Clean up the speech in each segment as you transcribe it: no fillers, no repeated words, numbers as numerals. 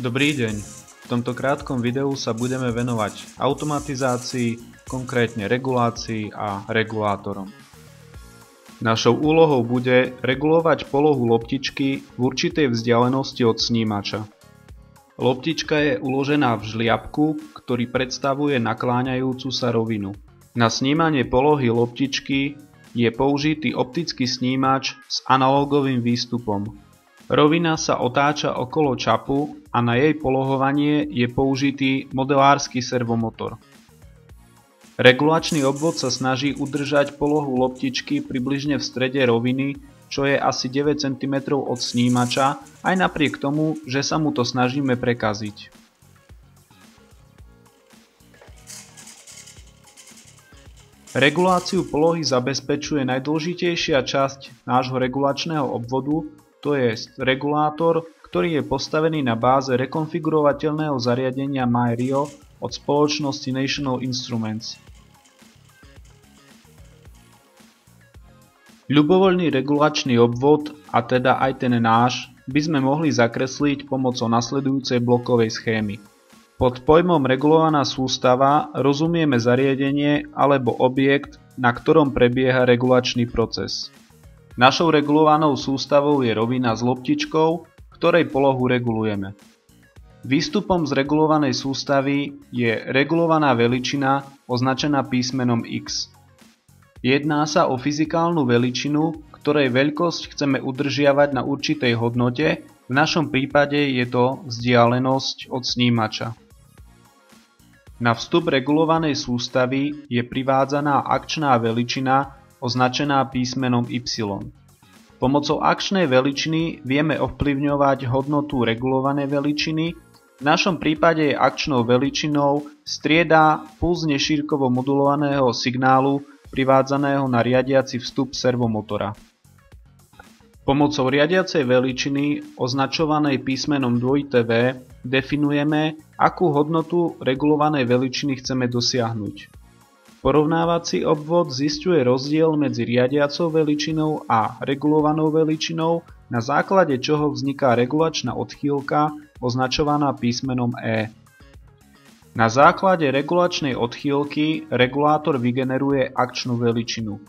Dobrý deň, v tomto krátkom videu sa budeme venovať automatizácii, konkrétne regulácii a regulátorom. Našou úlohou bude regulovať polohu loptičky v určitej vzdialenosti od snímača. Loptička je uložená v žliabku, ktorý predstavuje nakláňajúcu sa rovinu. Na snímanie polohy loptičky je použitý optický snímač s analógovým výstupom. Rovina sa otáča okolo čapu a na jej polohovanie je použitý modelársky servomotor. Regulačný obvod sa snaží udržať polohu loptičky približne v strede roviny, čo je asi 9 cm od snímača, aj napriek tomu, že sa mu to snažíme prekaziť. Reguláciu polohy zabezpečuje najdôležitejšia časť nášho regulačného obvodu, to je regulátor, ktorý je postavený na báze rekonfigurovateľného zariadenia MyRio od spoločnosti National Instruments. Ľubovoľný regulačný obvod, a teda aj ten náš, by sme mohli zakresliť pomocou nasledujúcej blokovej schémy. Pod pojmom regulovaná sústava rozumieme zariadenie alebo objekt, na ktorom prebieha regulačný proces. Našou regulovanou sústavou je rovina s loptičkou, ktorej polohu regulujeme. Výstupom z regulovanej sústavy je regulovaná veličina označená písmenom X. Jedná sa o fyzikálnu veličinu, ktorej veľkosť chceme udržiavať na určitej hodnote, v našom prípade je to vzdialenosť od snímača. Na vstup regulovanej sústavy je privádzaná akčná veličina označená písmenom Y. Pomocou akčnej veličiny vieme ovplyvňovať hodnotu regulovanej veličiny, v našom prípade je akčnou veličinou strieda pulzne šírkovo modulovaného signálu privádzaného na riadiaci vstup servomotora. Pomocou riadiacej veličiny označovanej písmenom V definujeme, akú hodnotu regulovanej veličiny chceme dosiahnuť. Porovnávací obvod zisťuje rozdiel medzi riadiacou veličinou a regulovanou veličinou, na základe čoho vzniká regulačná odchýlka označovaná písmenom E. Na základe regulačnej odchýlky regulátor vygeneruje akčnú veličinu.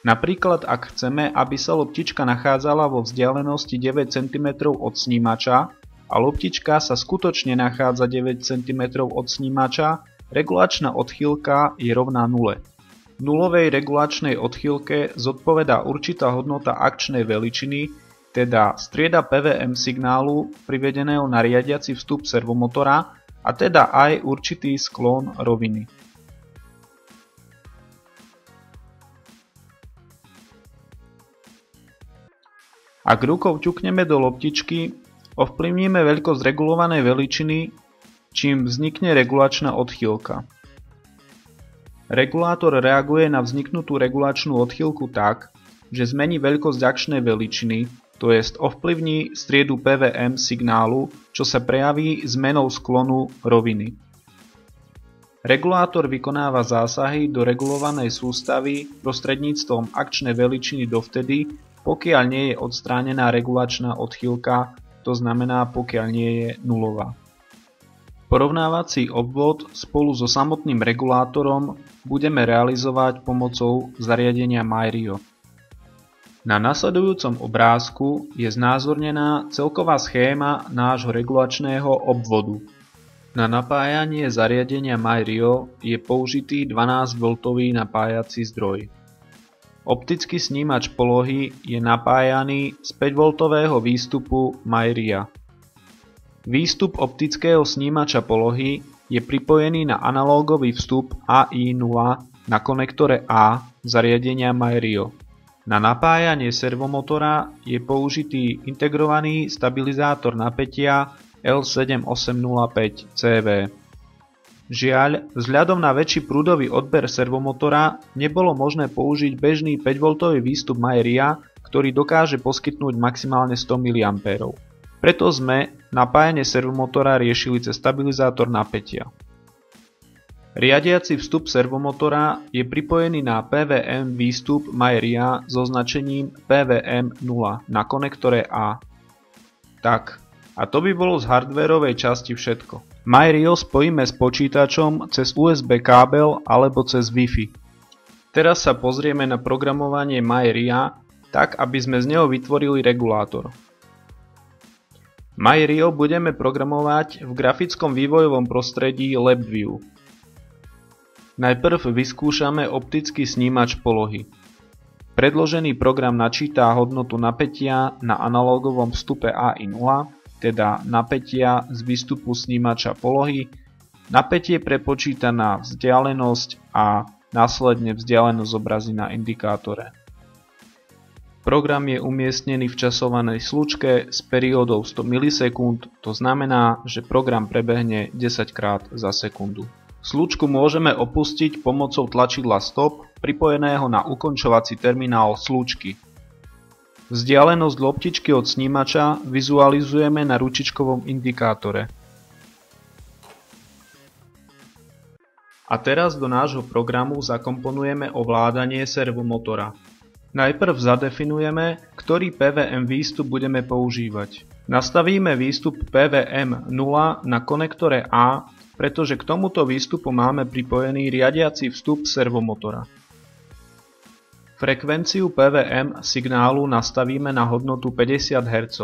Napríklad ak chceme, aby sa loptička nachádzala vo vzdialenosti 9 cm od snímača a loptička sa skutočne nachádza 9 cm od snímača, regulačná odchýlka je rovná 0. Nulovej regulačnej odchýlke zodpovedá určitá hodnota akčnej veličiny, teda strieda PWM signálu privedeného na riadiaci vstup servomotora, a teda aj určitý sklon roviny. Ak rukou ťukneme do loptičky, ovplyvníme veľkosť regulovanej veličiny, čím vznikne regulačná odchýlka. Regulátor reaguje na vzniknutú regulačnú odchýlku tak, že zmení veľkosť akčnej veličiny, to jest ovplyvní striedu PWM signálu, čo sa prejaví zmenou sklonu roviny. Regulátor vykonáva zásahy do regulovanej sústavy prostredníctvom akčnej veličiny dovtedy, pokiaľ nie je odstránená regulačná odchýlka, to znamená pokiaľ nie je nulová. Porovnávací obvod spolu so samotným regulátorom budeme realizovať pomocou zariadenia MyRio. Na nasledujúcom obrázku je znázornená celková schéma nášho regulačného obvodu. Na napájanie zariadenia MyRio je použitý 12V napájací zdroj. Optický snímač polohy je napájaný z 5V výstupu MyRia. Výstup optického snímača polohy je pripojený na analógový vstup AI0 na konektore A zariadenia MyRio. Na napájanie servomotora je použitý integrovaný stabilizátor napätia L7805CV. Žiaľ, vzhľadom na väčší prúdový odber servomotora nebolo možné použiť bežný 5V výstup MyRia, ktorý dokáže poskytnúť maximálne 100 mA. Preto sme napájanie servomotora riešili cez stabilizátor napätia. Riadiaci vstup servomotora je pripojený na PWM výstup MyRia so značením PWM0 na konektore A. Tak, A to by bolo z hardwareovej časti všetko. MyRio spojíme s počítačom cez USB kábel alebo cez Wi-Fi. Teraz sa pozrieme na programovanie MyRia tak, aby sme z neho vytvorili regulátor. MyRio budeme programovať v grafickom vývojovom prostredí LabVIEW. Najprv vyskúšame optický snímač polohy. Predložený program načíta hodnotu napätia na analogovom vstupe AI0, teda napätia z výstupu snímača polohy. Napätie prepočíta na vzdialenosť a následne vzdialenosť zobrazí na indikátore. Program je umiestnený v časovanej slučke s periódou 100 milisekúnd, to znamená, že program prebehne 10 krát za sekundu. Slučku môžeme opustiť pomocou tlačidla Stop, pripojeného na ukončovací terminál slučky. Vzdialenosť loptičky od snímača vizualizujeme na ručičkovom indikátore. A teraz do nášho programu zakomponujeme ovládanie servomotora. Najprv zadefinujeme, ktorý PWM výstup budeme používať. Nastavíme výstup PWM 0 na konektore A, pretože k tomuto výstupu máme pripojený riadiaci vstup servomotora. Frekvenciu PWM signálu nastavíme na hodnotu 50 Hz.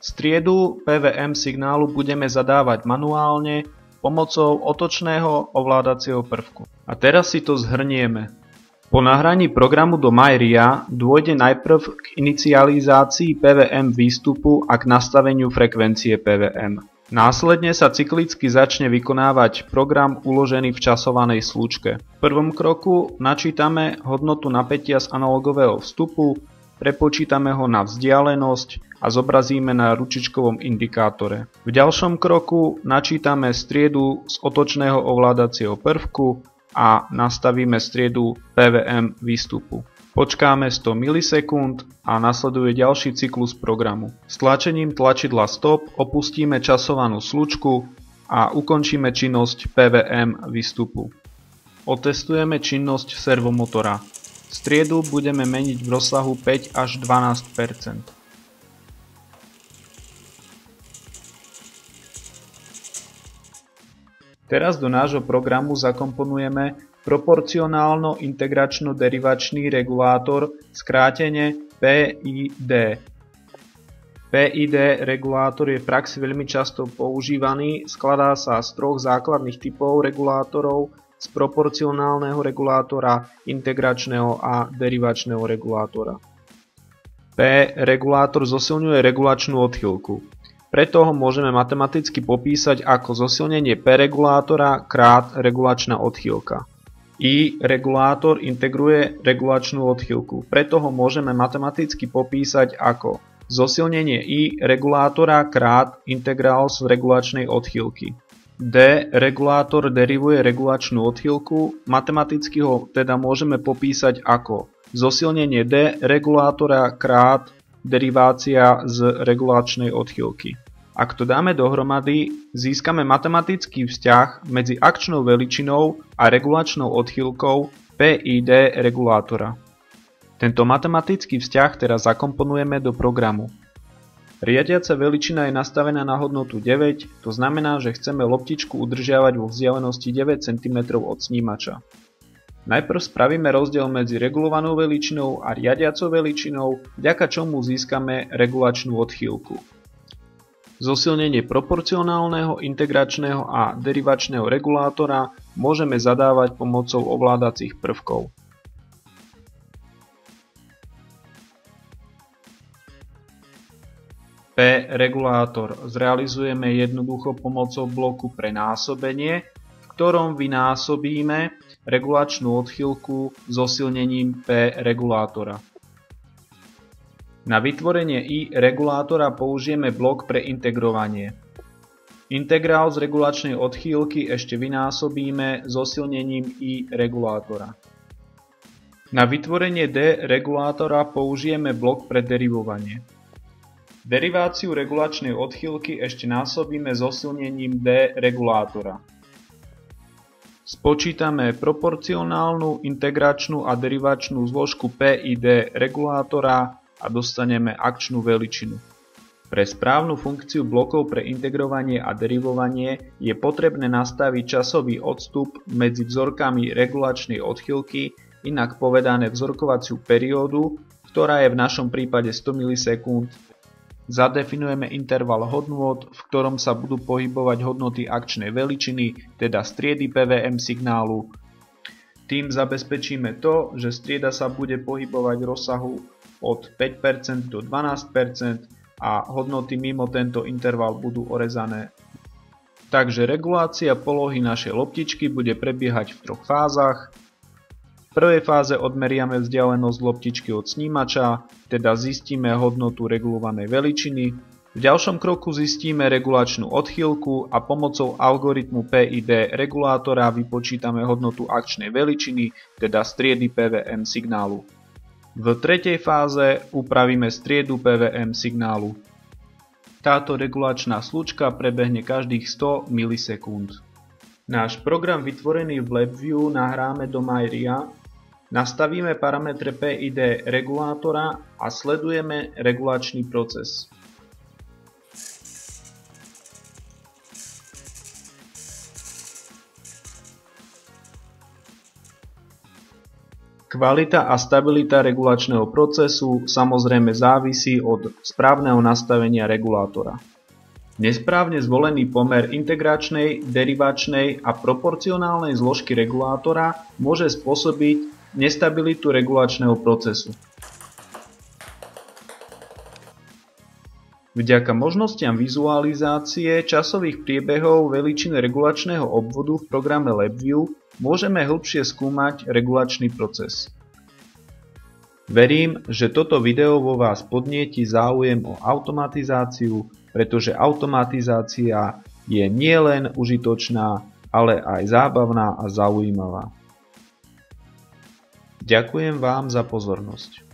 Striedu PWM signálu budeme zadávať manuálne pomocou otočného ovládacieho prvku. A teraz si to zhrnieme. Po nahraní programu do MyRia dôjde najprv k inicializácii PWM výstupu a k nastaveniu frekvencie PWM. Následne sa cyklicky začne vykonávať program uložený v časovanej slučke. V prvom kroku načítame hodnotu napätia z analogového vstupu, prepočítame ho na vzdialenosť a zobrazíme na ručičkovom indikátore. V ďalšom kroku načítame striedu z otočného ovládacieho prvku a nastavíme striedu PWM výstupu. Počkáme 100 milisekúnd a nasleduje ďalší cyklus programu. Stlačením tlačidla Stop opustíme časovanú slučku a ukončíme činnosť PWM výstupu. Otestujeme činnosť servomotora. Striedu budeme meniť v rozsahu 5 až 12 %. Teraz do nášho programu zakomponujeme proporcionálno-integračno-derivačný regulátor, skrátene PID. PID regulátor je v praxi veľmi často používaný, skladá sa z troch základných typov regulátorov, z proporcionálneho regulátora, integračného a derivačného regulátora. P regulátor zosilňuje regulačnú odchýlku. Preto ho môžeme matematicky popísať ako zosilnenie P regulátora krát regulačná odchýlka. I regulátor integruje regulačnú odchýlku. Preto ho môžeme matematicky popísať ako zosilnenie I regulátora krát integrál z regulačnej odchýlky. D regulátor derivuje regulačnú odchýlku, matematicky ho teda môžeme popísať ako zosilnenie D regulátora krát derivácia z regulačnej odchýlky. Ak to dáme dohromady, získame matematický vzťah medzi akčnou veličinou a regulačnou odchýlkou PID regulátora. Tento matematický vzťah teraz zakomponujeme do programu. Riadiaca veličina je nastavená na hodnotu 9, to znamená, že chceme loptičku udržiavať vo vzdialenosti 9 cm od snímača. Najprv spravíme rozdiel medzi regulovanou veličinou a riadiacou veličinou, vďaka čomu získame regulačnú odchýlku. Zosilnenie proporcionálneho, integračného a derivačného regulátora môžeme zadávať pomocou ovládacích prvkov. P regulátor zrealizujeme jednoducho pomocou bloku pre násobenie, v ktorom vynásobíme regulačnú odchýlku zosilnením P regulátora. Na vytvorenie I regulátora použijeme blok pre integrovanie. Integrál z regulačnej odchýlky ešte vynásobíme zosilnením I regulátora. Na vytvorenie D regulátora použijeme blok pre derivovanie. Deriváciu regulačnej odchýlky ešte násobíme zosilnením D regulátora. Spočítame proporcionálnu, integračnú a derivačnú zložku PID regulátora a dostaneme akčnú veličinu. Pre správnu funkciu blokov pre integrovanie a derivovanie je potrebné nastaviť časový odstup medzi vzorkami regulačnej odchýlky, inak povedané vzorkovaciu periódu, ktorá je v našom prípade 100 milisekúnd. Zadefinujeme interval hodnôt, v ktorom sa budú pohybovať hodnoty akčnej veličiny, teda striedy PVM signálu. Tým zabezpečíme to, že strieda sa bude pohybovať v rozsahu od 5% do 12% a hodnoty mimo tento interval budú orezané. Takže regulácia polohy našej loptičky bude prebiehať v troch fázach. V prvej fáze odmeriame vzdialenosť loptičky od snímača, teda zistíme hodnotu regulovanej veličiny. V ďalšom kroku zistíme regulačnú odchýlku a pomocou algoritmu PID regulátora vypočítame hodnotu akčnej veličiny, teda striedy PVM signálu. V tretej fáze upravíme striedu PVM signálu. Táto regulačná slučka prebehne každých 100 milisekúnd. Náš program vytvorený v LabVIEW nahráme do MyRIA, nastavíme parametre PID regulátora a sledujeme regulačný proces. Kvalita a stabilita regulačného procesu samozrejme závisí od správneho nastavenia regulátora. Nesprávne zvolený pomer integračnej, derivačnej a proporcionálnej zložky regulátora môže spôsobiť nestabilitu regulačného procesu. Vďaka možnostiam vizualizácie časových priebehov veličiny regulačného obvodu v programe LabVIEW môžeme hĺbšie skúmať regulačný proces. Verím, že toto video vo vás podnieti záujem o automatizáciu, pretože automatizácia je nielen užitočná, ale aj zábavná a zaujímavá. Ďakujem vám za pozornosť.